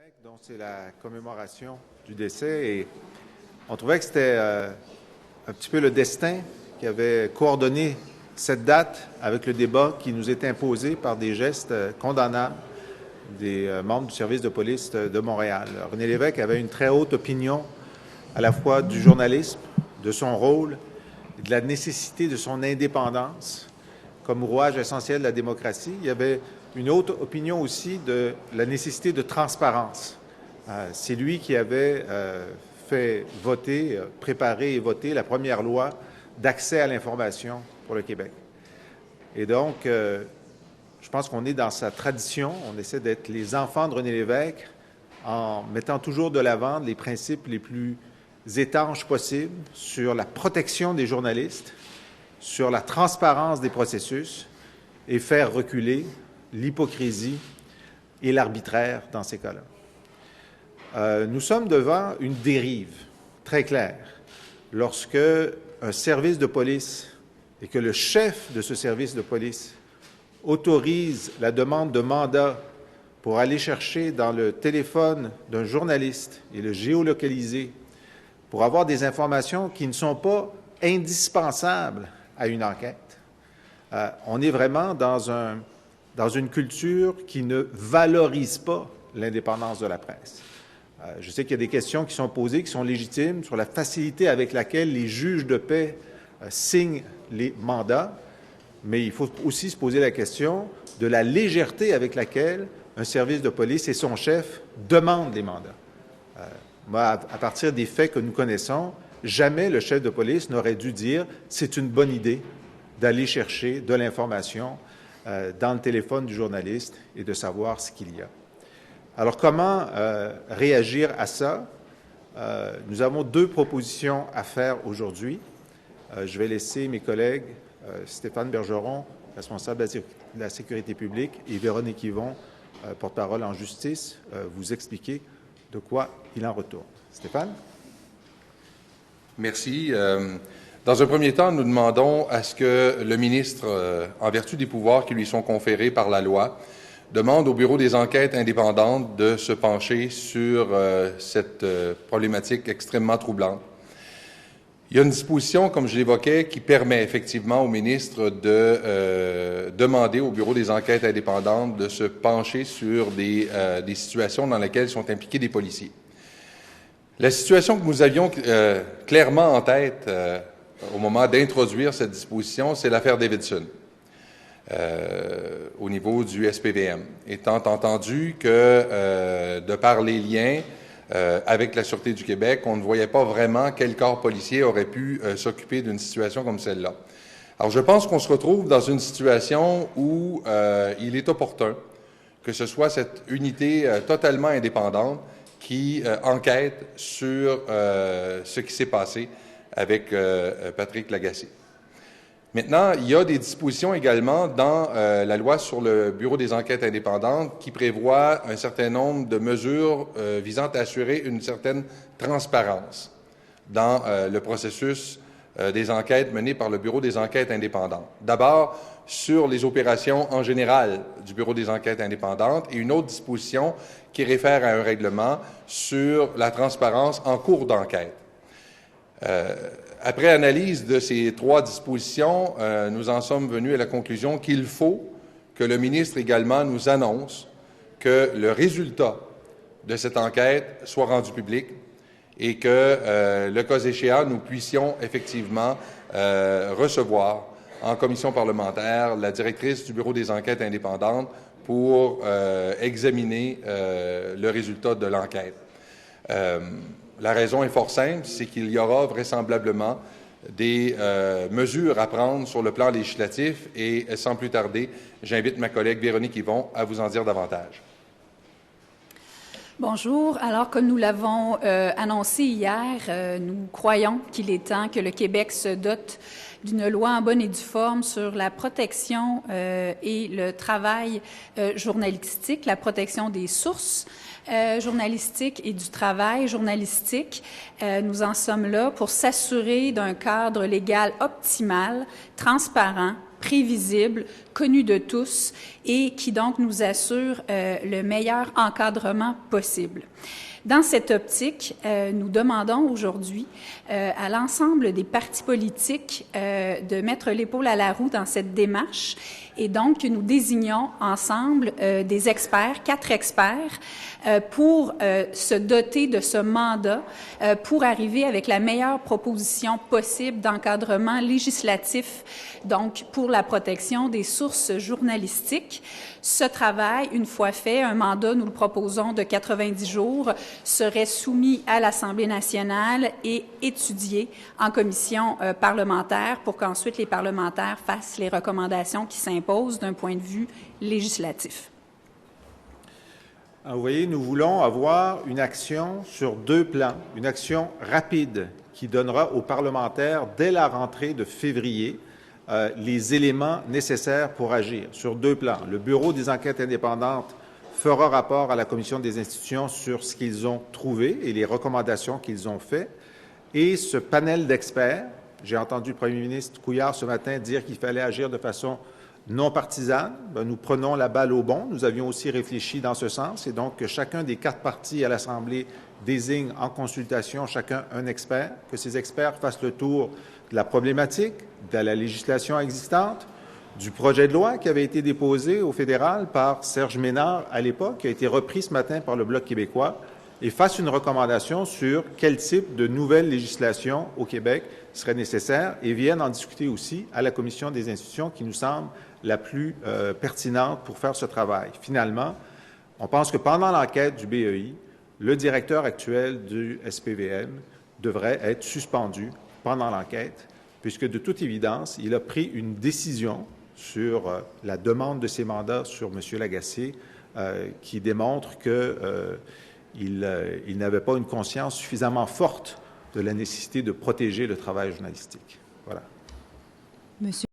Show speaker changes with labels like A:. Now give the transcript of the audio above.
A: Lévesque, dont c'est la commémoration du décès. Et on trouvait que c'était un petit peu le destin qui avait coordonné cette date avec le débat qui nous était imposé par des gestes condamnables des membres du service de police de Montréal. René Lévesque avait une très haute opinion à la fois du journalisme, de son rôle et de la nécessité de son indépendance comme rouage essentiel de la démocratie. Il y avait une haute opinion aussi de la nécessité de transparence. C'est lui qui avait fait voter, préparer et voter la première loi d'accès à l'information pour le Québec. Et donc, je pense qu'on est dans sa tradition. On essaie d'être les enfants de René Lévesque en mettant toujours de l'avant les principes les plus étanches possibles sur la protection des journalistes, sur la transparence des processus et faire reculer l'hypocrisie et l'arbitraire dans ces cas-là. Nous sommes devant une dérive très claire lorsque un service de police et que le chef de ce service de police autorise la demande de mandat pour aller chercher dans le téléphone d'un journaliste et le géolocaliser pour avoir des informations qui ne sont pas indispensables à une enquête. On est vraiment dans une culture qui ne valorise pas l'indépendance de la presse. Je sais qu'il y a des questions qui sont posées, qui sont légitimes, sur la facilité avec laquelle les juges de paix signent les mandats, mais il faut aussi se poser la question de la légèreté avec laquelle un service de police et son chef demandent les mandats. Moi, à partir des faits que nous connaissons, jamais le chef de police n'aurait dû dire « c'est une bonne idée d'aller chercher de l'information dans le téléphone du journaliste et de savoir ce qu'il y a ». Alors, comment réagir à ça? Nous avons deux propositions à faire aujourd'hui. Je vais laisser mes collègues Stéphane Bergeron, responsable de la sécurité publique, et Véronique Yvon, porte-parole en justice, vous expliquer de quoi il en retourne. Stéphane?
B: Merci. Dans un premier temps, nous demandons à ce que le ministre, en vertu des pouvoirs qui lui sont conférés par la loi, demande au Bureau des enquêtes indépendantes de se pencher sur cette problématique extrêmement troublante. Il y a une disposition, comme je l'évoquais, qui permet effectivement au ministre de demander au Bureau des enquêtes indépendantes de se pencher sur des situations dans lesquelles sont impliqués des policiers. La situation que nous avions clairement en tête au moment d'introduire cette disposition, c'est l'affaire Davidson au niveau du SPVM, étant entendu que, de par les liens avec la Sûreté du Québec, on ne voyait pas vraiment quel corps policier aurait pu s'occuper d'une situation comme celle-là. Alors, je pense qu'on se retrouve dans une situation où il est opportun que ce soit cette unité totalement indépendante qui enquête sur ce qui s'est passé avec Patrick Lagacé. Maintenant, il y a des dispositions également dans la loi sur le Bureau des enquêtes indépendantes qui prévoit un certain nombre de mesures visant à assurer une certaine transparence dans le processus des enquêtes menées par le Bureau des enquêtes indépendantes. D'abord, sur les opérations en général du Bureau des enquêtes indépendantes et une autre disposition qui réfère à un règlement sur la transparence en cours d'enquête. Après analyse de ces trois dispositions, nous en sommes venus à la conclusion qu'il faut que le ministre également nous annonce que le résultat de cette enquête soit rendu public et que, le cas échéant, nous puissions effectivement recevoir en commission parlementaire la directrice du Bureau des enquêtes indépendantes pour examiner le résultat de l'enquête. La raison est fort simple, c'est qu'il y aura vraisemblablement des mesures à prendre sur le plan législatif et, sans plus tarder, j'invite ma collègue Véronique Yvon à vous en dire davantage.
C: Bonjour. Alors que nous l'avons annoncé hier, nous croyons qu'il est temps que le Québec se dote d'une loi en bonne et due forme sur la protection et le travail journalistique, la protection des sources journalistiques et du travail journalistique. Nous en sommes là pour s'assurer d'un cadre légal optimal, transparent prévisible, connu de tous et qui donc nous assure le meilleur encadrement possible. Dans cette optique, nous demandons aujourd'hui à l'ensemble des partis politiques de mettre l'épaule à la roue dans cette démarche et donc nous désignons ensemble des experts, 4 experts, pour se doter de ce mandat pour arriver avec la meilleure proposition possible d'encadrement législatif, donc pour la protection des sources journalistiques. Ce travail, une fois fait, un mandat, nous le proposons, de 90 jours, serait soumis à l'Assemblée nationale et étudié en commission parlementaire pour qu'ensuite les parlementaires fassent les recommandations qui s'imposent d'un point de vue législatif.
A: Vous voyez, nous voulons avoir une action sur 2 plans, une action rapide qui donnera aux parlementaires, dès la rentrée de février, les éléments nécessaires pour agir sur 2 plans. Le Bureau des enquêtes indépendantes fera rapport à la Commission des institutions sur ce qu'ils ont trouvé et les recommandations qu'ils ont faites. Et ce panel d'experts, j'ai entendu le Premier ministre Couillard ce matin dire qu'il fallait agir de façon non partisane. Nous prenons la balle au bond. Nous avions aussi réfléchi dans ce sens. Et donc, que chacun des 4 partis à l'Assemblée désigne en consultation chacun un expert, que ces experts fassent le tour de la problématique, de la législation existante, du projet de loi qui avait été déposé au fédéral par Serge Ménard à l'époque, qui a été repris ce matin par le Bloc québécois, et fasse une recommandation sur quel type de nouvelle législation au Québec serait nécessaire et vienne en discuter aussi à la Commission des institutions qui nous semble la plus pertinente pour faire ce travail. Finalement, on pense que pendant l'enquête du BEI, le directeur actuel du SPVM devrait être suspendu pendant l'enquête, puisque de toute évidence, il a pris une décision sur la demande de ses mandats sur M. Lagacé qui démontre qu'il n'avait pas une conscience suffisamment forte de la nécessité de protéger le travail journalistique. Voilà.
D: Monsieur